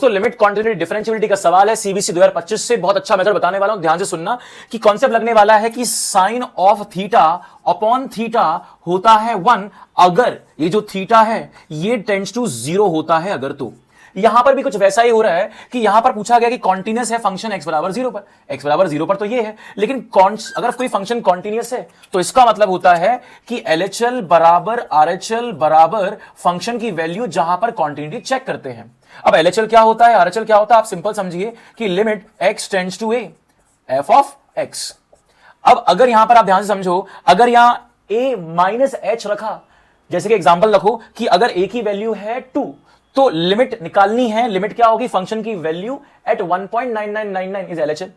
तो limit quantitative differentiability का सवाल है सीबीसी 2025 से। बहुत अच्छा मेथड बताने वाला हूं, ध्यान से सुनना कि कॉन्सेप्ट लगने वाला है कि sine of theta upon theta होता है 1 अगर ये जो थीटा है ये टेंड्स टू 0 होता है अगर। तो यहां पर भी कुछ वैसा ही हो रहा है कि यहां पर पूछा गया कि कॉन्टिन्यूअस है फंक्शन x बराबर 0 पर, x बराबर 0 पर तो ये है, लेकिन अगर कोई फंक्शन कॉन्टिन्यूअस है तो इसका मतलब होता है कि LHL बराबर RHL बराबर फंक्शन की वैल्यू जहां पर कॉन्टिन्यूटी चेक करते हैं। अब LHL क्या होता है, RHL क्या होता है, आप सिंपल समझिए कि limit x tends to a f of x। अब अगर यहां पर आप ध्यान से समझो, अगर यहां a माइनस h रखा, जैसे कि एग्जांपल रखो कि अगर a की वैल्यू है 2 तो लिमिट निकालनी है, लिमिट क्या होगी, फंक्शन की value at 1.9999 is LHL।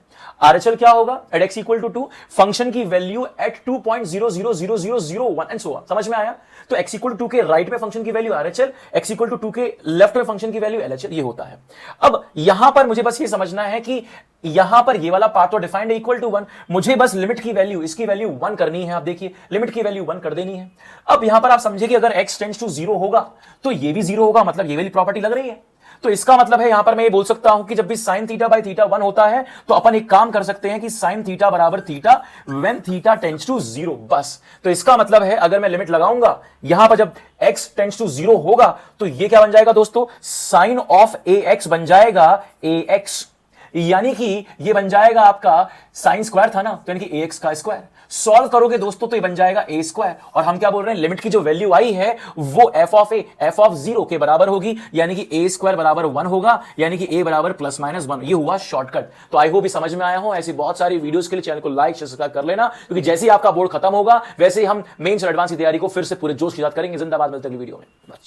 RHL क्या होगा, at x equal to 2 function की value at 2.000001 and so on. समझ में आया? तो x इक्वल टू 2 के राइट पे फंक्शन की value RHL, x equal to 2 के लेफ्ट पे फंक्शन की वैल्यू LHL, ये होता है। अब यहां पर मुझे बस ये समझना है कि यहां पर ये वाला पार्ट तो डिफाइंड है इक्वल टू 1, मुझे बस लिमिट की वैल्यू, इसकी वैल्यू 1 करनी है। आप देखिए लिमिट की वैल्यू 1 कर देनी है। अब यहां पर आप समझिए कि अगर x टेंड्स टू 0 होगा तो ये भी 0 होगा, मतलब ये वाली प्रॉपर्टी लग रही है। तो इसका मतलब है यहां पर मैं ये बोल सकता हूं कि जब भी साइन थीटा बाय थीटा 1 होता है तो अपन एक काम कर सकते हैं कि साइन थीटा बराबर theta when theta tends to 0, बस। तो इसका मतलब है अगर मैं लिमिट लगाऊंगा यहां पर जब x टेंड्स टू 0 होगा तो ये क्या बन जाएगा दोस्तों, साइन ऑफ ax बन जाएगा ax, यानी कि ये बन जाएगा आपका साइन स्क्वायर था ना, तो यानी कि ax का स्क्वायर। सॉल्व करोगे दोस्तों तो ये बन जाएगा a स्क्वायर, और हम क्या बोल रहे हैं, लिमिट की जो वैल्यू आई है वो f ऑफ 0 के बराबर होगी, यानी कि a स्क्वायर बराबर 1 होगा, यानी कि a बराबर प्लस माइनस 1। ये हुआ शॉर्टकट। तो आई होप समझ में आया हो। ऐसी बहुत सारी वीडियोस के लिए चैनल को लाइक सब्सक्राइब कर लेना, क्योंकि जैसे ही आपका बोर्ड खत्म होगा वैसे ही हम मेंस और एडवांस की तैयारी को फिर से पूरे जोश के साथ करेंगे। जिंदाबाद, मिलते हैं अगली वीडियो में।